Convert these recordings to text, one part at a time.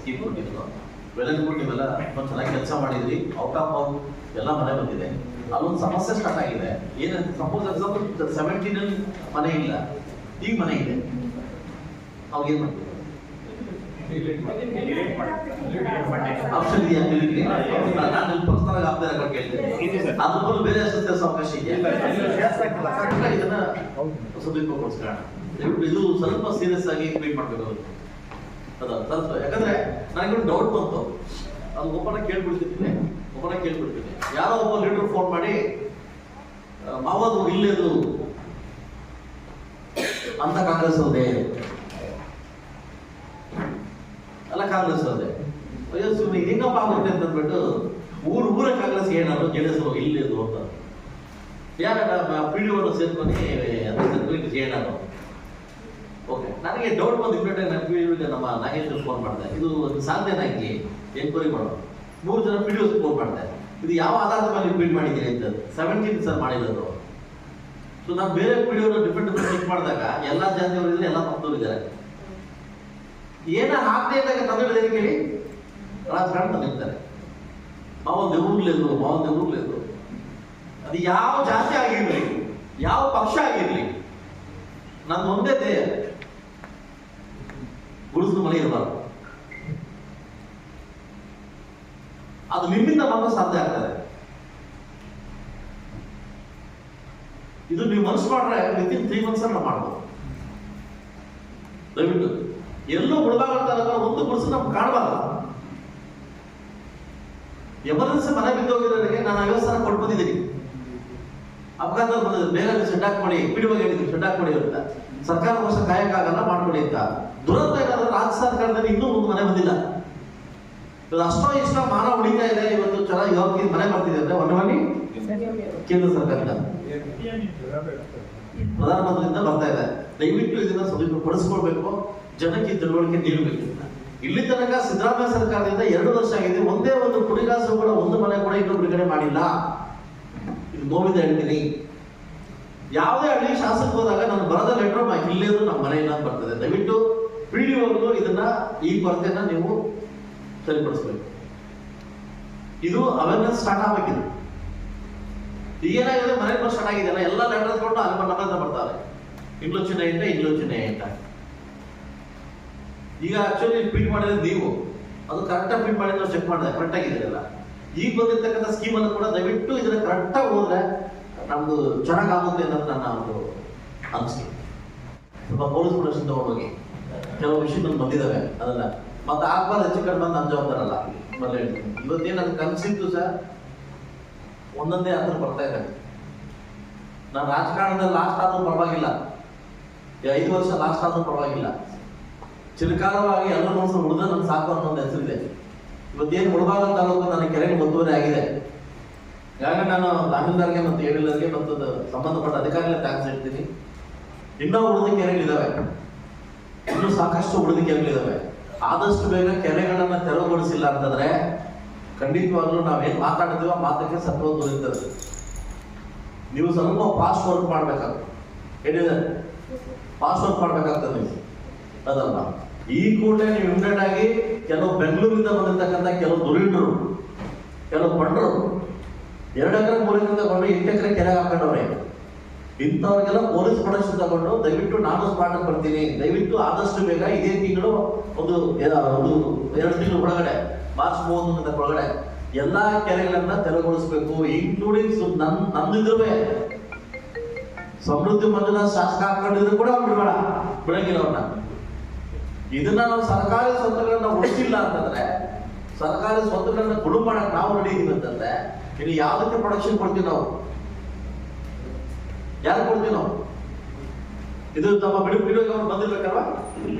Scheme ಕೊಟ್ಟಿದ್ರು. Well ನೀವೆಲ್ಲ ತುಂಬ ಚೆನ್ನಾಗಿ ಕೆಲಸ ಮಾಡಿದ್ರಿ. ಔಟ್ ಆಫ್ ಎಲ್ಲ ಮನೆ ಬಂದಿದೆ. ಅಲ್ಲೊಂದು ಸಮಸ್ಯೆ ಸ್ಟಾರ್ಟ್ ಆಗಿದೆ. ಏನಂತ ಸಪೋಸ್ ಎಕ್ಸಾಂಪಲ್ 17 ಮನೆ ಇಲ್ಲ, ಈಗ ಮನೆ ಇದೆ, ಅವಾಗ ಏನು ಮಾಡ್ತೀವಿ? ಆಪ್ಷನ್ ಇದೆಯಾ? ನಾನು ಪರ್ಸನಲ್ ಆಗ್ತಾ ಕೇಳ್ತೇನೆ. ಅದ್ರ ಬದಲು ಬೇರೆ ಅವಕಾಶ ಇದೆಯಾ? ಇದನ್ನ ಸದುಪಯೋಗಕ್ಕೋಸ್ಕರ ಇದು ಸ್ವಲ್ಪ ಸೀರಿಯಸ್ ಆಗಿ ಟ್ರೀಟ್ ಮಾಡಬೇಕು. ಅದ ಸ್ವಲ್ಪ ಯಾಕಂದ್ರೆ ನನಗೆ ಡೌಟ್ ಬಂತು, ಅದು ಒಬ್ಬನ ಕೇಳ್ಬಿಡ್ತಿದ್ದೀನಿ. ಯಾರೋ ಒಬ್ಬ ಲೀಡರ್ ಫೋನ್ ಮಾಡಿ ಮಾವದು ಇಲ್ಲೇದು ಅಂತ ಕಾಂಗ್ರೆಸ್ ಅವ್ರದೇ ಅಲ್ಲ, ಕಾಂಗ್ರೆಸ್ ಅವ್ರದೇ. ಅಯ್ಯೋ ಸುಮ್ಮನೆ ಹೆಂಗಪ್ಪ ಆಗುತ್ತೆ ಅಂತ ಅಂದ್ಬಿಟ್ಟು ಊರ ಕಾಂಗ್ರೆಸ್ ಏನಾದ್ರು ಜೆಡಿಎಸ್ ಇಲ್ಲೇದು ಅಂತ ಯಾರ PDO ಸೇರ್ಕೊಂಡು ಏನಾದ್ರು. ಓಕೆ, ನನಗೆ ಡೌಟ್ ಬಂದು ಇಮ್ಮಿಡಿಯೇಟ್ ನಮ್ಮ ನಾಗೇಶ್ವರ್ ಫೋನ್ ಮಾಡಿದೆ. ಇದು ಒಂದು ಸಾಧ್ಯನಾ ಹಿಂಗೆ ಎನ್ಕ್ವೈರಿ ಮಾಡೋದು. 3 ಜನ PDO ಫೋನ್ ಮಾಡಿದೆ. ಇದು ಯಾವ ಆಧಾರದ ಮೇಲೆ ಫೀಡ್ ಮಾಡಿದ್ದೀರಿ ಅಂತ. 17 ಸರ್ ಮಾಡಿರೋದು. ಸೊ ನಾನು ಬೇರೆ PDO ಡಿಫ್ರೆಂಟ್ ಚೆಕ್ ಮಾಡಿದಾಗ ಎಲ್ಲ ಜಾತಿಯವರು ಇದ್ದಾರೆ, ಎಲ್ಲ ಮಕ್ಕಳು ಇದ್ದಾರೆ. ಏನ ಆಗದೆ ಇದ್ದಾಗ ತಂದಿಡೋದೇನು ಕೇಳಿ ರಾಜಕಾರಣ ತಂದಿರ್ತಾರೆ. ಮಾವೊಂದು ಊರ್ಲೇದು ಅದು ಯಾವ ಜಾತಿ ಆಗಿರ್ಲಿ, ಯಾವ ಪಕ್ಷ ಆಗಿರ್ಲಿ, ನಂದು ಒಂದೇ ಧ್ಯೇಯ, ಗುಡಿಸಲು ಮನೆ ಇರಬಾರ್ದು. ಅದು ನಿಮ್ಮಿಂದ ಮಾತ್ರ ಸಾಧ್ಯ ಆಗ್ತದೆ. ಇದು ನೀವು ಮನಸ್ಸು ಮಾಡ್ರೆ ವಿತಿನ್ 3 months ನಾವು ಮಾಡ್ಬೋದು. ದಯವಿಟ್ಟು ಎಲ್ಲೂ ಬಿಡಬಾರ್ದು. ಒಂದು ಗುಡಿಸಲು ನಮ್ಗೆ ಕಾಣಬಾರ್ದು. ಎಮರ್ಜೆನ್ಸಿ ಮನೆ ಬಿದ್ದೋಗಿರೋರಿಗೆ ನಾನು 50 ಸಾವಿರ ಕೊಟ್ಟು ಬಂದಿದ್ದೀನಿ. ಅಪಘಾತ ಬಂದಿದೆ, ಬೇಗ ಶೆಡ್ ಹಾಕೊಡಿ, PDO ಹೇಳಿದ್ರು ಶೆಡ್ ಹಾಕೊಡಿ ಅಂತ. ಸರ್ಕಾರಕ್ಕೋಸ್ಕರ ಕಾಯಕ್ಕಾಗಲ್ಲ, ಮಾಡ್ಕೊಡಿ ಅಂತ. ದುರಂತ ಏನಾದ್ರೆ ರಾಜ್ಯ ಸರ್ಕಾರದಲ್ಲಿ ಇನ್ನೂ ಒಂದು ಮನೆ ಬಂದಿಲ್ಲ. ಅಷ್ಟೋ ಇಷ್ಟ ಮಾನ ಉಳಿತಾ ಇದೆ. ಇವತ್ತು ಚೆನ್ನಾಗಿ ಯಾವಾಗ ಮನೆ ಬರ್ತಿದೆ ಅಂದ್ರೆ ಒನ್ ಕೇಂದ್ರ ಸರ್ಕಾರದಿಂದ ಪ್ರಧಾನಮಂತ್ರಿಯಿಂದ ಬರ್ತಾ ಇದೆ. ದಯವಿಟ್ಟು ಇದನ್ನ ಸದುಪಯೋಗಪಡಿಸ್ಕೊಳ್ಬೇಕು, ಜನಕ್ಕೆ ತಿಳುವಳಿಕೆ ನೀಡಬೇಕು. ಇಲ್ಲಿ ತನಕ ಸಿದ್ದರಾಮಯ್ಯ ಸರ್ಕಾರದಿಂದ 2 ವರ್ಷ ಆಗಿದೆ, ಒಂದೇ ಒಂದು ಕುಡಿಗಾಸು ಕೂಡ ಒಂದು ಮನೆ ಕೂಡ ಇನ್ನೂ ಬಿಡುಗಡೆ ಮಾಡಿಲ್ಲ. ಇದು ನೋವಿಂದ ಹೇಳ್ತೀನಿ. ಯಾವುದೇ ಹಳ್ಳಿ ಶಾಸಕ ಹೋದಾಗ ನಾನು ಬರದ ಲೆಟರ್ ಇಲ್ಲೇದು ನಮ್ಮ ಮನೆಯಿಂದ ಬರ್ತದೆ. ದಯವಿಟ್ಟು PDO ಇದನ್ನ ಈ ಕೊರತೆಯನ್ನ ನೀವು ಸರಿಪಡಿಸ್ಬೇಕು. ಇದು ಅವೇರ್ನೆಸ್ ಸ್ಟಾರ್ಟ್ ಆಗ್ಬೇಕಿದೆ. ಈಗೇನಾಗಿದೆ, ಮನೆ ಸ್ಟಾರ್ಟ್ ಆಗಿದೆಯಲ್ಲ, ಎಲ್ಲ ಲೆಟರ್ ಕೊಟ್ಟು ಅಲ್ಲಿ ನಮ್ಮ ಹತ್ರ ಬರ್ತಾರೆ. ಇಂಗ್ಲೋ ಚಿಹ್ನೆ ಅಂತ. ಈಗ ಆಕ್ಚುಲಿ ಫಿಟ್ ಮಾಡಿದ್ರೆ ನೀವು ಅದು ಕರೆಕ್ಟಾಗಿ ಫಿಟ್ ಮಾಡಿ ನಾವು ಚೆಕ್ ಮಾಡಿದೆ, ಕರೆಕ್ಟ್ ಆಗಿದೆಯಲ್ಲ. ಈಗ ಬಂದಿರ್ತಕ್ಕಂಥ ಸ್ಕೀಮ್ ಅನ್ನು ಕೂಡ ದಯವಿಟ್ಟು ಇದನ್ನ ಕರೆಕ್ಟಾಗಿ ಹೋದ್ರೆ ನಮ್ದು ಚೆನ್ನಾಗಾಗುತ್ತೆ ಅನ್ನೋದು ನನ್ನ ಒಂದು ಅನಿಸಿಕೆ. ಸ್ವಲ್ಪ ಪೊಲೀಸ್ ಪ್ರೊಟೆಕ್ಷನ್ ತಗೊಂಡೋಗಿ ಕೆಲವು ವಿಷಯಗಳು ಬಂದಿದ್ದಾವೆ, ಅದನ್ನ ಮತ್ತೆ ಆಗ್ಬಾರ್ದು ಹೆಚ್ಚು ಕಡೆ ಬಂದು ನನ್ನ ಜವಾಬ್ದಾರಲ್ಲ. ಮೊದಲು ಹೇಳ್ತೀನಿ, ಇವತ್ತೇನು ನನ್ಗೆ ಕನಸಿತ್ತು ಸರ್, ಒಂದೊಂದೇ ಹತ್ರ ಬರ್ತಾ ಇದ್ದಾರೆ. ನಾನು ರಾಜಕಾರಣದಲ್ಲಿ ಲಾಸ್ಟ್ ಆದ್ರೂ ಪರವಾಗಿಲ್ಲ, 5 ವರ್ಷ ಲಾಸ್ಟ್ ಆದ್ರೂ ಪರವಾಗಿಲ್ಲ, ಚಿರಕಾಲವಾಗಿ ಎಲ್ಲ ಮನಸ್ಸು ಉಳಿದ ನನ್ಗೆ ಸಾಕು ಅನ್ನೋ ಒಂದು ಹೆಸರಿದೆ. ಇವತ್ತೇನು ಮುಳಬಾಗ ತಾಲೂಕು ನನ್ನ ಕೆರೆಗೆ ಒತ್ತುವರಿ ಆಗಿದೆ. ಈಗಾಗಲೇ ನಾನು ತಹಸೀಲ್ದಾರ್ಗೆ ಮತ್ತು ADLಗೆ ಮತ್ತು ಸಂಬಂಧಪಟ್ಟ ಅಧಿಕಾರಿಗಳ ಟ್ಯಾಕ್ಸ್ ಇಡ್ತೀನಿ. ಇನ್ನೂ ಉಳಿದ ಕೆರೆಗಳಿದ್ದಾವೆ, ಇನ್ನೂ ಸಾಕಷ್ಟು ಉಳಿದ ಕೆರೆಗಳಿದ್ದಾವೆ. ಆದಷ್ಟು ಬೇಗ ಕೆರೆಗಳನ್ನ ತೆರವುಗೊಳಿಸಿಲ್ಲ ಅಂತಂದ್ರೆ ಖಂಡಿತವಾಗ್ಲೂ ನಾವೇನು ಮಾತಾಡ್ತೀವೋ ಆ ಮಾತಕ್ಕೆ ಸತ್ವ ದೊರೀತದೆ. ನೀವು ಸ್ವಲ್ಪ ಫಾಸ್ಟ್ ವರ್ಕ್ ಮಾಡ್ಬೇಕಾಗ್ತದೆ. ಹೇಳಿದೆ ಫಾಸ್ಟ್ ವರ್ಕ್ ಮಾಡ್ಬೇಕಾಗ್ತದೆ ನೀವು, ಅದಲ್ಲ. ಈ ಕೂಡಲೇ ನೀವು ಇಮಿಡಿಯೇಟ್ ಆಗಿ ಕೆಲವು ಬೆಂಗಳೂರಿಂದ ಬಂದಿರ್ತಕ್ಕಂಥ ಕೆಲವು ದುರೀಣರು, ಕೆಲವು ಬಂಡರು 2 ಎಕರೆ 3 ಎಕರೆ ತಗೊಂಡು 8 ಎಕರೆ ಕೆರೆ ಹಾಕೊಂಡವ್ರೆ. ಇಂಥವ್ರಿಗೆಲ್ಲ ಪೊಲೀಸ್ ಪ್ರೊಟೆಕ್ಷನ್ ತಗೊಂಡು ದಯವಿಟ್ಟು ನಾನು ಸ್ಪಾಟ್ ಬರ್ತೀನಿ. ದಯವಿಟ್ಟು ಆದಷ್ಟು ಬೇಗ ಇದೇ ತಿಂಗಳು ಒಂದು 2 ತಿಂಗಳು ಒಳಗಡೆ, ಮಾರ್ಚ್ 31 ಒಳಗಡೆ ಎಲ್ಲಾ ಕೆರೆಗಳನ್ನ ತೆರವುಗೊಳಿಸಬೇಕು. ಇನ್ಕ್ಲೂಡಿಂಗ್ ನಮ್ದಿದ್ರು ಸಮೃದ್ಧಿ ಮಂಜುನಾಥ್ ಶಾಸಕ ಹಾಕೊಂಡಿದ್ರು ಕೂಡ ಬಿಡಬೇಡ, ಬಿಡಂಗಿಲ್ಲ ಅವ್ರನ್ನ. ಇದನ್ನ ನಾವು ಸರ್ಕಾರಿ ಸ್ವತ್ತುಗಳನ್ನ ಉಳಿಸಿಲ್ಲ ಅಂತಂದ್ರೆ, ಸರ್ಕಾರಿ ಸ್ವತ್ತುಗಳನ್ನ ಗುಡು ಮಾಡಕ್ ನಾವು ರೆಡಿ ಇದೀವಿ ಅಂತಂದ್ರೆ, ಇನ್ನು ಯಾವ್ದಕ್ಕೆ ಪ್ರೊಡಕ್ಷನ್ ಕೊಡ್ತೀವಿ ನಾವು? ಯಾರು ಕೊಡ್ತೀವಿ ನಾವು? ಇದು ತಮ್ಮ ಬಿಡುಗಡೆ ಅವ್ರು ಬಂದಿರ್ಬೇಕಲ್ವಾ?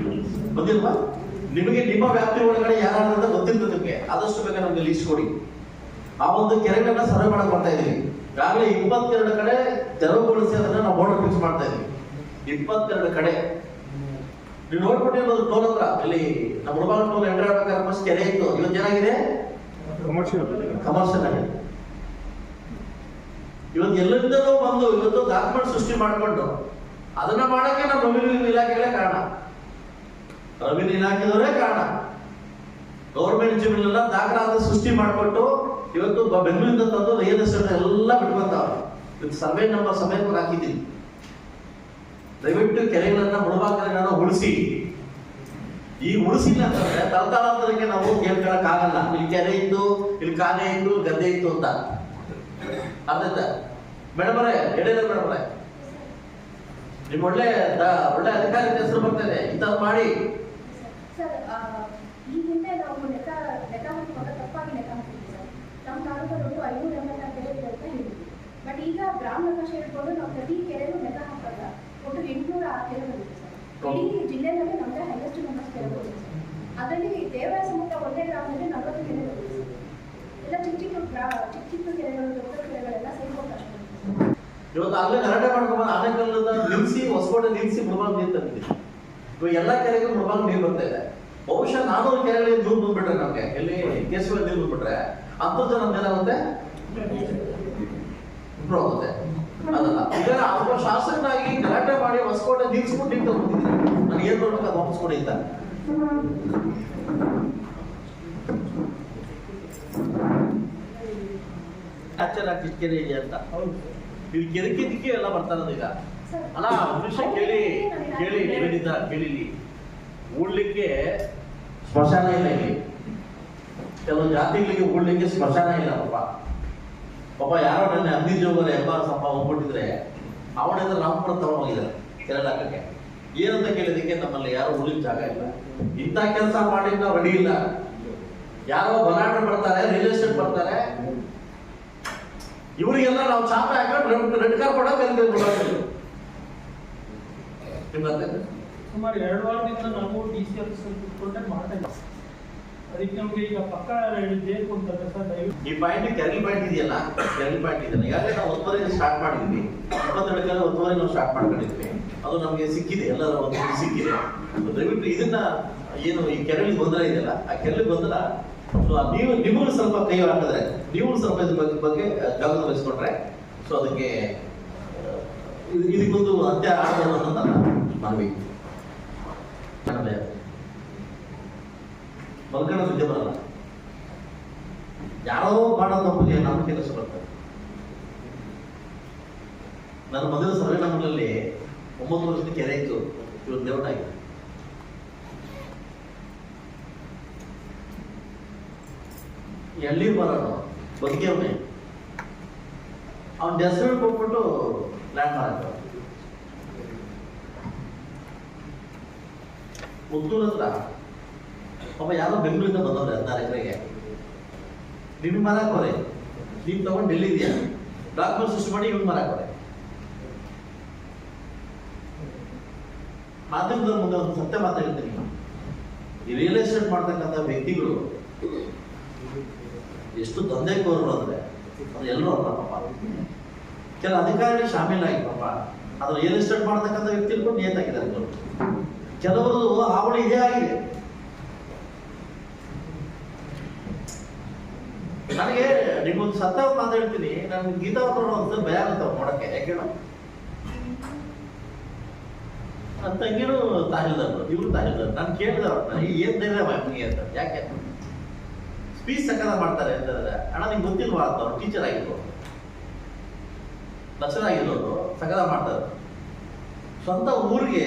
ಬಂದಿಲ್ವಾ? ನಿಮಗೆ ನಿಮ್ಮ ವ್ಯಾಪ್ತಿ ಒಳಗಡೆ ಯಾರಾದ್ರೂ ಗೊತ್ತಿರ್ತದೆ ನಿಮಗೆ, ಆದಷ್ಟು ಬೇಗ ನಮ್ಗೆ ಲೀಸ್ಟ್ ಕೊಡಿ. ಆ ಒಂದು ಕೆರೆಗಳನ್ನ ಸರ್ವೆ ಮಾಡಕ್ ಬರ್ತಾ ಇದೀವಿ. ಈಗಾಗಲೇ 22 ಕಡೆ ತೆರವುಗೊಳಿಸಿ ಅದನ್ನ ನಾವು ಬೋರ್ಡರ್ ಫಿಕ್ಸ್ ಮಾಡ್ತಾ ಇದೀವಿ. 22 ಕಡೆ ನೀವು ನೋಡ್ಬಿಟ್ಟಿರ್ಬೋದು. ಟೋಲ್ ಹತ್ರ ಇಲ್ಲಿ ನಮ್ಮ ಮುಳಬಾಗ ಟೋಲ್ ಎಂಟ್ರಿ ಆಗ್ಬೇಕಾದ್ರೆ ಫಸ್ಟ್ ಕೆರೆ ಇತ್ತು, ಇವತ್ತು ಏನಾಗಿದೆ? ಕಮರ್ಷಿಯಲ್ ಆಗಿದೆ. ಇವತ್ತು ಎಲ್ಲರಿಂದಲೂ ಬಂದು ಇವತ್ತು ಡಾಕ್ಯುಮೆಂಟ್ ಸೃಷ್ಟಿ ಮಾಡ್ಕೊಂಡು ಅದನ್ನ ಮಾಡಕ್ಕೆ ನಮ್ಮ ರೆವಿನ್ಯೂ ಇಲಾಖೆಗಳೇ ಕಾರಣ, ರೆವಿನ್ಯೂ ಇಲಾಖೆದವರೇ ಕಾರಣ. ಗೌರ್ಮೆಂಟ್ ಜಮೀನೆಲ್ಲ ದಾಖಲಾತಿ ಸೃಷ್ಟಿ ಮಾಡಿಕೊಟ್ಟು ಇವತ್ತು ಬೆಂಗಳೂರಿಂದ ತಂದು ರಿಯಲ್ ಎಸ್ಟೇಟ್ ಎಲ್ಲ ಬಿಟ್ಕೊಂತಾವ್ರೆ. ಇವತ್ತು ಸರ್ವೆ ನಂಬರ್ ಸಮೇತ ಹಾಕಿದ್ದೀನಿ. ದಯವಿಟ್ಟು ಕೆರೆಗಳನ್ನ ಮುಳುಬಾಗಿಲನ್ನ ಉಳಿಸಿ. ಈ ಉಳಿಸಿಲ್ಲ ಅಂತಂದ್ರೆ ತಲತಲಾಂತರಕ್ಕೆ ನಾವು ಕೇಳ್ಕೊಳಕ್ ಆಗಲ್ಲ. ಇಲ್ಲಿ ಕೆರೆ ಇತ್ತು, ಇಲ್ಲಿ ಕಾನೆ ಇತ್ತು, ಗದ್ದೆ ಇತ್ತು ಅಂತ ಅರ್ಥ. ಮೇಡಮರೇ ಹೇಳಿಲ್ಲ ಮೇಡಮರೇ, ನಿಮ್ ಒಳ್ಳೆ ಅಧಿಕಾರಿ ಹೆಸರು ಬರ್ತದೆ, ಇಂಥದ್ದು ಮಾಡಿ. ಈ ಹಿಂದೆ ನಾವು ಲೆಕ್ಕ ಹಾಕಿದಾಗ ತಪ್ಪಾಗಿ ಲೆಕ್ಕ ಹಾಕಿದ್ವಿ ಸರ್. ನಮ್ಮ ತಾಲೂಕಲ್ಲಿ 500 ಕೆರೆ ಇದೆ ಅಂತ ಹೇಳಿದ್ವಿ. ಬಟ್ ಈಗ ಗ್ರಾಮ ನಕಾಶೆ ಇಟ್ಕೊಂಡು ನಾವು ಪ್ರತಿ ಕೆರೆಗೂ ಲೆಕ್ಕ ಹಾಕಿದಾಗ ಒಟ್ಟು 806 ಕೆರೆ ಬಂದಿದೆ ಸರ್. ಇಡೀ ಜಿಲ್ಲೆಯಲ್ಲಿ ನಮ್ಮದೇ ಹೈಯೆಸ್ಟ್ ನಂಬರ್ಸ್ ಕೆರೆ ಬಂದಿದೆ ಸರ್. ಅದರಲ್ಲಿ ದೇವರಾಯ ಮುಖ ಒಂದೇ ಗ್ರಾಮದಲ್ಲಿ 40 ಕೆರೆ ಬಂದಿದೆ ಸರ್. ಎಲ್ಲ ಚಿಕ್ಕ ಚಿಕ್ಕ ಕೆರೆಗಳು, ದೊಡ್ಡ ಕೆರೆಗಳೆಲ್ಲ ಸೇರ್ಕೊಂಡು ಅಷ್ಟೇ. ಇವತ್ತು ಅಲ್ಲೇ ಗಲಾಟೆ ಮಾಡ್ಕೊಂಡು ಆನೆಕಲ್ಲದ ನಿಲ್ಸಿ, ಹೊಸಕೋಟೆ ನಿಲ್ಸಿ ಮುಳುಬಾಗ್ ನೀರು ತಂದಿದ್ದೀವಿ. ಇವಾಗ ಎಲ್ಲ ಕೆರೆಗೂ ಮುಳುಬಾಗ್ ನೀರು ಬರ್ತಾ ಇದೆ. ಬಹುಶಃ 400 ಕೆರೆಗಳಿಗೆ ನೀರು ಬಂದ್ಬಿಟ್ರೆ, ನಮ್ಗೆ ಎಲ್ಲಿ ಕೇಶವ ನೀರು ಬಂದ್ಬಿಟ್ರೆ ಅಂತರ್ಜಲ ನಮ್ಗೇನಾಗುತ್ತೆ, ಇಂಪ್ರೂವ್ ಆಗುತ್ತೆ. ಅದಲ್ಲ ಈಗ ಒಬ್ಬ ಶಾಸಕನಾಗಿ ಗಲಾಟೆ ಮಾಡಿ ಹೊಸಕೋಟೆ ನಿಲ್ಸ್ಬಿಟ್ಟು ನೀರು ತಗೊಂಡಿದ್ದೀನಿ. ನಾನು ಏನ್ ಮಾಡ್ಬೇಕು ಅದು ವಾಪಸ್ ಕೊಡಿ ಅಂತ. ಕೆರೆ ಇದೆ ಅಂತ ಇದು ಕೆದಕಿದ್ದಕ್ಕೆ ಎಲ್ಲ ಬರ್ತಾರದು ಈಗ. ಅಲ್ಲ ವಿಷಯ ಕೇಳಿ ನಿವೇದಿತ ಕೇಳಿಲಿ. ಉಳ್ಲಿಕ್ಕೆ ಸ್ಮಶಾನ ಇಲ್ಲ ಇಲ್ಲಿ. ಕೆಲವು ಜಾತಿಗಳಿಗೆ ಉಳ್ಲಿಕ್ಕೆ ಸ್ಮಶಾನ ಇಲ್ಲ. ಪಾಪ ಯಾರೋ ನನ್ನ ಅಂದಿಜೋಗರ ಎಂಬ ಸಪ್ಪ ಹೋಗ್ಬಿಟ್ಟಿದ್ರೆ ಅವನಿಂದ ರಾಮಪುರ ತಗೊಂಡೋಗಿದ್ದಾರೆ ಕೇರಳಕ್ಕೆ. ಏನಂತ ಕೇಳಿದಕ್ಕೆ ನಮ್ಮಲ್ಲಿ ಯಾರು ಉಳ್ಲಿಕ್ಕೆ ಜಾಗ ಇಲ್ಲ, ಇಂಥ ಕೆಲಸ ಮಾಡಿ ನಾವು ರೆಡಿ ಇಲ್ಲ. ಯಾರೋ ಬನಾಟ ಬರ್ತಾರೆ, ರಿಯಲ್ ಎಸ್ಟೇಟ್ ಬರ್ತಾರೆ, ಇವರಿಗೆಲ್ಲ ನಾವು ಚಾಪ ಹಾಕೊಂಡು ರೆಡ್ ಕಾರ್ ಕೊಡೋ ಸುಮಾರು 2 ವಾರದಿಂದ ನಾವು DC ಆಫೀಸ್ ಕೂತ್ಕೊಂಡೆ ಮಾತಾಡಿ. ಅದಕ್ಕೆ ನಮ್ಗೆ ಈಗ ಪಕ್ಕ ಡೇಟ್ ಕೊಡ್ತಾರೆ ಸರ್. ದಯವಿಟ್ಟು ಈ ಪಾಯಿಂಟ್ ಕೆರಳಿ ಪಾಯಿಂಟ್ ಇದೆಯಲ್ಲ, ಕೆರಳಿ ಪಾಯಿಂಟ್ ಇದೆಯಲ್ಲ, ಈಗಾಗಲೇ ನಾವು 1 ಸ್ಟಾರ್ಟ್ ಮಾಡಿದ್ವಿ. 22 ನಾವು ಸ್ಟಾರ್ಟ್ ಮಾಡ್ಕೊಂಡಿದ್ವಿ. ಅದು ನಮಗೆ ಸಿಕ್ಕಿದೆ, ಎಲ್ಲರ ಒಂದು ಸಿಕ್ಕಿದೆ. ದಯವಿಟ್ಟು ಇದನ್ನ ಏನು ಈ ಕೆರಳಿ ಗೊಂದಲ ಇದೆಯಲ್ಲ, ಆ ಕೆರಳಿ ಗೊಂದಲ ನೀವು ನಿಮಗೂ ಸ್ವಲ್ಪ ಕೈ ಹಾಕಿದ್ರೆ, ನೀವು ಸ್ವಲ್ಪ ಇದ್ರ ಬಗ್ಗೆ ಗಮನ ವಹಿಸ್ಕೊಂಡ್ರೆ ಸೊ ಅದಕ್ಕೆ ಇದಕ್ಕೊಂದು ಅಂತ್ಯ ಆಗಬಹುದು ಅಂತ ನನ್ನ ಮನವಿ. ಮಲ್ಕಣ ವಿದ್ಯೆ ಬರಲ್ಲ, ಯಾರೋ ಮಾಡೋ ತಪ್ಪಿಗೆ ನಮ್ಮ ಕೆಲಸ ಬರ್ತದೆ. ನನ್ನ ಮೊದಲ ಸರ್ವೆ ನಂಬರ್ನಲ್ಲಿ 9 ವರ್ಷದ ಕೆರೆ ಇತ್ತು, ಇವರು ದೇವಟಾಗಿದೆ. ಎಳ್ನೀರು ಮಾರೋನು ಬದುಕಿಯವನೇ, ಅವನ ಹೆಸರು ಕೊಟ್ಬಿಟ್ಟು ಲ್ಯಾಂಡ್ ಮಾರಾಟ. ಮುತ್ತೂರ್ ಹತ್ರ ಪಾಪ ಯಾರೋ ಬೆಂಗಳೂರಿಂದ ಬಂದವ್ರೆ 16 ಎಕರೆಗೆ. ನಿಮ್ಗೆ ಮಾರಾಕೋರೆ, ನೀವು ತಗೊಂಡು ಡೆಲ್ಲಿ ಇದೆಯಾ ಡಾಕ್ಯುಮೆಂಟ್ ಸೃಷ್ಟಿ ಮಾಡಿ ಇವ್ನು ಮಾರಾಕೋರೆ. ಮಾಧ್ಯಮದ ಮುಂದೆ ಒಂದು ಸತ್ಯ ಮಾತಾಡ್ತೀನಿ. ಈ ರಿಯಲ್ ಎಸ್ಟೇಟ್ ಮಾಡ್ತಕ್ಕಂಥ ವ್ಯಕ್ತಿಗಳು ಎಷ್ಟು ದಂಧೆಕೋರರು ಅಂದ್ರೆ ಅದು ಎಲ್ಲರೂ ಅಲ್ಲ. ಪಾಪ ಕೆಲ ಅಧಿಕಾರಿ ಶಾಮೀಲಾಗಿ ಪಾಪ ಅದು ರಿಯಲ್ ಎಸ್ಟೇಟ್ ಮಾಡ್ತಕ್ಕಂಥ ವ್ಯಕ್ತಿಗಳು ನಿಯತಾಗಿದ್ದಾರೆ. ಕೆಲವರು ಹಾವಳಿ ಇದೇ ಆಗಿದೆ. ನನಗೆ ನಿಮ್ಗೊಂದು ಸತ್ಯ ಮಾತಾಡ್ತೀನಿ. ನನ್ಗೆ ಗೀತಾ ಒಂದ್ಸಲ ಭಯ ಆಗುತ್ತೆ ನೋಡಕ್ಕೆ. ಯಾಕೆ ನನ್ನ ತಂಗಿನೂ ತಾಹಿಲ್ದಾರು, ಇವ್ರು ತಾಹಿಲ್ದಾರು. ನಾನು ಕೇಳಿದೆ ಅವ್ರನ್ನ, ಏನ್ ಧೈರ್ಯ ಮಗನಿಗೆ ಅಂತ. ಯಾಕೆ ಸ್ಪೀಚ್ ಸಕಲ ಮಾಡ್ತಾರೆ ಅಂತಂದ್ರೆ, ಅಣ್ಣ ನಿಮ್ಗೆ ಗೊತ್ತಿಲ್ವಾ ಅಂತ. ಅವ್ರು ಟೀಚರ್ ಆಗಿದ್ರು, ಲೆಕ್ಚರ್ ಆಗಿರೋರು, ಸಕಲ ಮಾಡ್ತಾರೆ. ಸ್ವಂತ ಊರಿಗೆ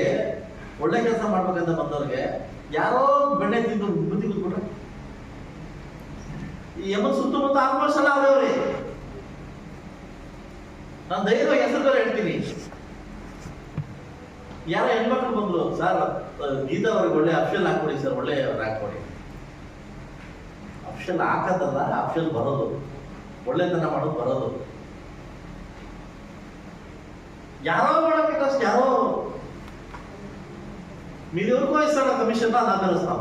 ಒಳ್ಳೆ ಕೆಲಸ ಮಾಡ್ಬೇಕಂತ ಬಂದವ್ರಿಗೆ ಯಾರೋ ಬೆಣ್ಣೆ ತಿಂದು ಬುದ್ಧಿ ಕೂತ್ಬಿಟ್ರೆ. ಈ ಎಮ್ಮ ಸುತ್ತಮುತ್ತ ಆಲ್ಮೋಸ್ಟ್ ಎಲ್ಲ ಅವರೇ. ನಾನು ಧೈರ್ಯವಾಗಿ ಹೆಸರು ಹೇಳ್ತೀನಿ. ಯಾರೋ ಹೆಣ್ಮಕ್ಳು ಬಂದ್ರು, ಸರ್ ಗೀತಾ ಅವ್ರಿಗೆ ಒಳ್ಳೆ ಅಫ್ಷಲ್ ಹಾಕೊಡಿ ಸರ್, ಒಳ್ಳೆ ಹಾಕೊಡಿ. ಅಫ್ಷಲ್ ಹಾಕದಲ್ಲ, ಅಫ್ಷಲ್ ಬರೋದು, ಒಳ್ಳೆತನ ಮಾಡೋದು ಬರೋದು. ಯಾರೋ ಮಾಡಬೇಕಷ್ಟು ಯಾರೋ ಮೀದಿಯವ್ರಿಗೂ ವಹಿಸೋಣ ಕಮಿಷನ್ ನಾನು ಕಳಿಸ್ತಾವ.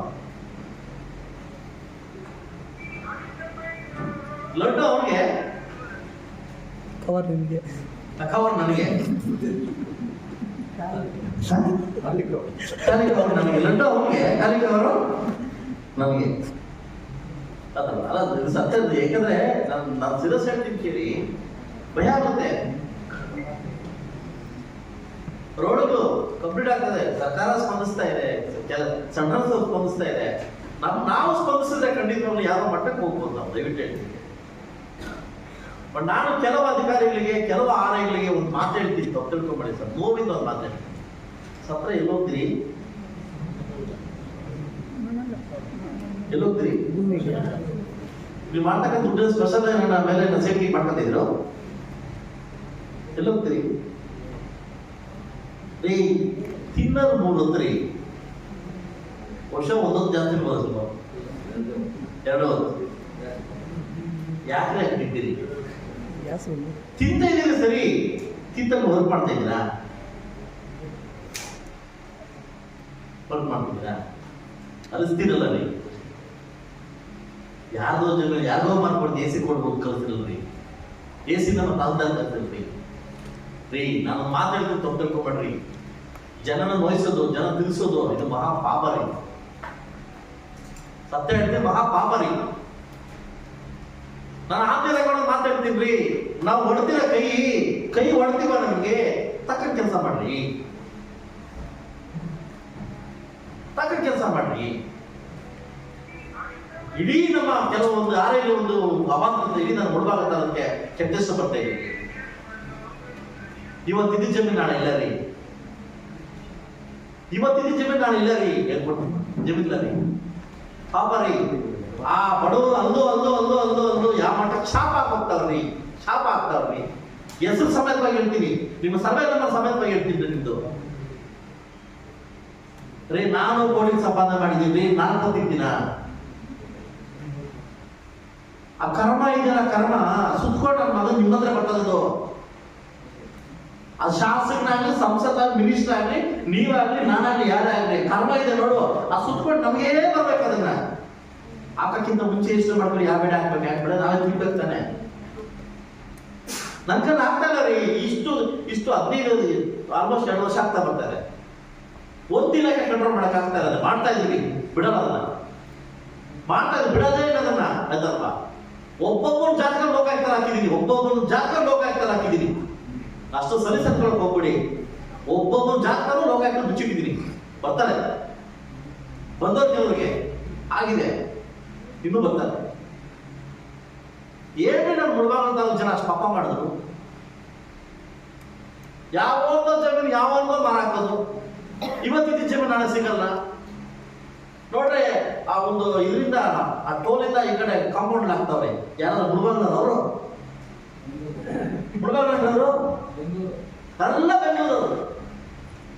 ಲಡ್ಡು ಅವ್ರಿಗೆ, ಕವರ್ ನಿಮಗೆ, ಕವರ್ ನನಗೆ, ನನಗೆ ಲಡ್ಡು ಅವ್ರಿಗೆ, ಕಾಲಿಕವರು ನನಗೆ. ಅದಲ್ಲ ಅಲ್ಲ, ಇದು ಸತ್ಯದ್ದು. ಯಾಕಂದ್ರೆ ನಾನು ಸಿರಸ್ ಹೇಳ್ತೀನಿ ಕೇಳಿ, ಭಯ ಆಗುತ್ತೆ. ರೋಡ್ಗಳು ಕಂಪ್ಲೀಟ್ ಆಗ್ತದೆ, ಸರ್ಕಾರ ಸ್ಪಂದಿಸ್ತಾ ಇದೆ, ಸೆಂಟ್ರಲ್ ಸ್ಪಂದಿಸ್ತಾ ಇದೆ. ನಾವು ಸ್ಪಂದಿಸಿದ್ರೆ ಖಂಡಿತವಾಗ್ಲೂ ಯಾವ ಮಟ್ಟಕ್ಕೆ ಹೋಗ್ಬೋದು ನಾವು, ದಯವಿಟ್ಟು ಹೇಳ್ತೀನಿ. ಬಟ್ ನಾನು ಕೆಲವು ಅಧಿಕಾರಿಗಳಿಗೆ, ಕೆಲವು ಆರ್ಐಗಳಿಗೆ ಒಂದು ಮಾತು ಹೇಳ್ತೀನಿ, ತಪ್ಪು ತಿಳ್ಕೊಂಬೇಡಿ ಸರ್, ನೋವಿಂದ ಒಂದು ಮಾತು ಹೇಳ್ತೀನಿ. ಸತ್ರ ಎಲ್ಲೋಗ್ತೀರಿ? ಎಲ್ಲೋಗ್ತೀರಿ? ನೀವು ಮಾಡ್ತಕ್ಕಂಥ ದುಡ್ಡಿನ ಸ್ಪೆಷಲ್ ಮೇಲೆ ಸೇಫ್ಟಿ ಮಾಡ್ಕೊತಿದ್ರು, ಎಲ್ಲೋಗ್ತೀರಿ ರೀ? ತಿನ್ನೋದು 3 ಹೊತ್ರಿ, ವರ್ಷ ಒಂದೊಂದು ಜಾಸ್ತಿ ಬರೋದು, 2 ಹೊತ್ತು. ಯಾಕೆ ತಿಂತೀರಿ? ತಿಂತ ಇದ್ದೀರಿ ಸರಿ, ತಿಂತಲ್ಲಿ ವರ್ಕ್ ಮಾಡ್ತಾ ಇದ್ದೀರಾ? ವರ್ಕ್ ಮಾಡ್ತಿದ್ದೀರಾ? ಅಲಿಸ್ತೀರಲ್ಲ ರೀ, ಯಾರ್ದೋ ಜನ ಯಾರಿಗೋ ಮಾಡ್ಕೊಡ್ದು ಎ ಸಿ ಕೊಡ್ಬೋದು ಕಲ್ತಿರಲ್ರಿ, ಎ ಸಿ ನಮ್ಮ ತಾಲ್ದಾಗ ಕಲ್ತಿಲ್ರಿ ರೀ. ನಾನು ಮಾತಾಡ್ತೀನಿ, ತಪ್ಪು ತಿಳ್ಕೊಬೇಡ್ರಿ. ಜನನ ನೋಯಿಸೋದು, ಜನ ತಿಳಿಸೋದು ಇದು ಮಹಾ ಪಾಪ ರೀ. ಸತ್ಯ ಹೇಳ್ತೀನಿ, ಮಹಾ ಪಾಪ ರೀ. ನಾನು ಆದ್ಯತೆಗಳು ಮಾತಾಡ್ತೀನಿ ರೀ. ನಾವು ಹೊಡ್ತಿರ ಕೈ ಹೊಡ್ತೀವ, ನಮ್ಗೆ ತಕ್ಕ ಕೆಲಸ ಮಾಡ್ರಿ, ತಕ್ಕ ಕೆಲಸ ಮಾಡ್ರಿ. ಇಡೀ ನಮ್ಮ ಕೆಲವೊಂದು ಆರೇಲಿ ಒಂದು ಅವಾಂತರ ಇಡೀ ನಾನು ಮುಳುಗಾಗತ್ತ ಅದಕ್ಕೆ ಕೆಟ್ಟಷ್ಟು ಬರ್ತಾ ಇದ್ದೀನಿ. ಇವತ್ತಿದ್ದ ಜಮೀನು ನಾಳೆ ಇಲ್ಲ ರೀ, ಇವತ್ತಿದ್ದ ಜಮೀನು ನಾಳೆ ಇಲ್ಲ ರೀ, ಹೇಳ್ಕೊಟ್ಟು ಜಮೀನಿಲ್ಲ ರೀ. ಪಾಪ ರೀ, ಆ ಬಡವರು ಅಲ್ದು ಯಾವ ಮಟ್ಟಕ್ಕೆ ಶಾಪ ಹಾಕ್ತಾವ್ರಿ, ಶಾಪ ಆಗ್ತಾವ್ರಿ. ಹೆಸರು ಸಮೇತವಾಗಿ ಹೇಳ್ತೀನಿ, ನಿಮ್ಮ ಸರ್ವೆ ನಂಬರ್ ಸಮೇತವಾಗಿ ಹೇಳ್ತೀನಿ ನಿಮ್ದು ರೀ. ನಾನು ಕೋಟಿ ಸಂಪಾದನೆ ಮಾಡಿದ್ದೀನಿ, ನಾನು ಕೊಟ್ಟಿದ್ದೀನ. ಆ ಕರ್ಮ ಇದೆಯಲ್ಲ, ಕರ್ಮ ಸುತ್ಕೊಂಡು ನನ್ನ ಮಗನ್ ನಿಮ್ಮ ಹತ್ರ ಬರ್ತದದು. ಆ ಶಾಸಕನಾಗ್ಲಿ, ಸಂಸದ, ಮಿನಿಸ್ಟರ್ ಆಗ್ಲಿ, ನೀವಾಗ್ಲಿ, ನಾನಾಗ್ಲಿ, ಯಾರೇ ಆಗ್ಲಿ, ಕರ್ಮ ಇದೆ ನೋಡು, ಆ ಸುತ್ಕೊಂಡು ನಮಗೇ ಬರ್ಬೇಕು. ಅದನ್ನ ಹಾಕಕ್ಕಿಂತ ಮುಂಚೆ ಎಷ್ಟು ಮಾಡ್ಕೊಂಡು ಯಾವ ಬೇಡ ಹಾಕ್ಬೇಕು, ಯಾಕೆ ಬೇಡ ನಾವೇ ತಿಳ್ಬೇಕು ತಾನೆ. ನನ್ ಕಡೆ ಆಗ್ತಾ ಇಲ್ಲ ರೀ. ಇಷ್ಟು 15 ಆಲ್ಮೋಸ್ಟ್ 2 ವರ್ಷ ಆಗ್ತಾ ಬರ್ತಾರೆ. ಒಂದಿನಕ್ಕೆ ಕಂಟ್ರೋಲ್ ಮಾಡಕ್ ಆಗ್ತಾ ಇರೋದು, ಮಾಡ್ತಾ ಇದೀವಿ, ಬಿಡಲ್ಲ ಅದನ್ನ, ಮಾಡ್ತಾ ಇದ್ದೀವಿ, ಬಿಡೋದೇ ಇಲ್ಲ ಅದನ್ನ. ಆಯ್ತಲ್ವಾ? ಒಬ್ಬೊಬ್ಬರು ಜಾತಕ ಲೋಕಾಯುಕ್ತ ಹಾಕಿದೀನಿ, ಒಬ್ಬೊಬ್ಬರು ಜಾತಕ ಲೋಕಾಯುಕ್ತ ಹಾಕಿದೀನಿ. ಅಷ್ಟು ಸಲಿಸತ್ಕೊಳಕ್ ಹೋಗ್ಬಿಡಿ. ಒಬ್ಬೊಬ್ಬರು ಜಾತಕನೂ ಲೋಕಾಯುಕ್ತ ಮುಚ್ಚಿಟ್ಟಿದ್ದೀನಿ, ಬರ್ತಾರೆ. ಬಂದೋರ್ ಕೆಲವರಿಗೆ ಆಗಿದೆ, ಇನ್ನೂ ಬರ್ತಾರೆ. ಏನೇ ನಮ್ಮ ಮುಳುಗಾಗಂತ ಜನ ಅಷ್ಟು ಪಾಪ ಮಾಡಿದ್ರು. ಯಾವೊಂದೋ ಜಮೀನು ಯಾವೊಂದೋ ಮರ ಹಾಕೋದು, ಇವತ್ತಿದ್ದ ಜಮೀನು ನಾಳೆ ಸಿಗಲ್ಲ ನೋಡ್ರಿ. ಆ ಒಂದು ಇದರಿಂದ, ಆ ಟೋಲಿಂದ ಈ ಕಡೆ ಕಾಂಪೌಂಡ್ ಹಾಕ್ತಾವ್ರೆ. ಯಾರಾದ್ರೂ ಮುಳುಗಾಗದವರು, ಮುಳುಗಾಗದವರು ಎಲ್ಲ ಬೆಂಗಳೂರು.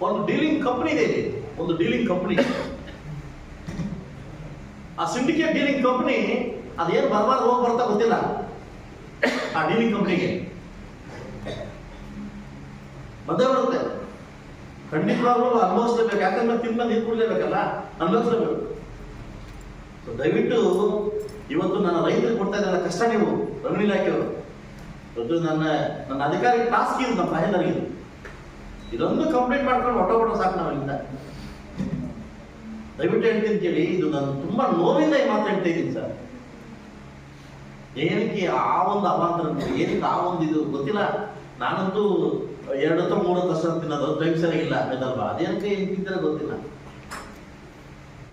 ಒಂದು ಡೀಲಿಂಗ್ ಕಂಪನಿ ಇದೆ ಇಲ್ಲಿ, ಒಂದು ಡೀಲಿಂಗ್ ಕಂಪನಿ. ಆ ಸಿಂಡಿಕೇಟ್ ಡೀಲಿಂಗ್ ಕಂಪನಿ ಅದೇನು ಬರಬಾರ್ದು ಹೋಗಿ ಬರ್ತಾ ಗೊತ್ತಿಲ್ಲ. ಆ ಡೀಲಿಂಗ್ ಕಂಪನಿಗೆ ಬಂದೇ ಬರುತ್ತೆ, ಖಂಡಿತವಾಗ್ಲೂ ಅನುಭವಿಸ್ಲೇಬೇಕು. ಯಾಕಂದ್ರೆ ತಿನ್ನ ನೀರು ಕುಡ್ಲೇಬೇಕಲ್ಲ, ಅನುಭವಿಸ್ಲೇಬೇಕು. ದಯವಿಟ್ಟು ಇವತ್ತು ನನ್ನ ರೈತರಿಗೆ ಕೊಡ್ತಾ ಇದ್ದಾರೆ ಕಷ್ಟ. ನೀವು ರೆವಿನ್ಯೂ ಇಲಾಖೆಯವರು ಇವತ್ತು ನನ್ನ ಅಧಿಕಾರಿ ಟಾಸ್ಕ್ ಇದು, ನಮ್ಮ ಮಹೇಂದ್ರಿಗೆ ಇದೊಂದು ಕಂಪ್ಲೀಟ್ ಮಾಡ್ಕೊಂಡು ಹೊಟ್ಟೆ ಸಾಕು ನಾವು ಇಲ್ಲಿಂದ. ದಯವಿಟ್ಟು ಹೇಳ್ತೀನಿ ಕೇಳಿ, ಇದು ನಾನು ತುಂಬಾ ನೋವಿಂದ ಈ ಮಾತು ಹೇಳ್ತಾ ಇದ್ದೀನಿ ಸರ್. ಏನಕ್ಕೆ ಆ ಒಂದು ಅವಾಂತರ, ಏನಕ್ಕೆ ಆ ಒಂದು ಇದು ಗೊತ್ತಿಲ್ಲ. ನಾನಂತೂ 2 ಅಥವಾ 3 ವರ್ಷ ತಿನ್ನೋದು ಟೈಮ್ ಸರಿಯಾಗಿಲ್ಲ, ಆಯ್ತಲ್ವಾ? ಅದೇನಕ್ಕೆ ಏನ್ ತಿಂತಾರೆ ಗೊತ್ತಿಲ್ಲ.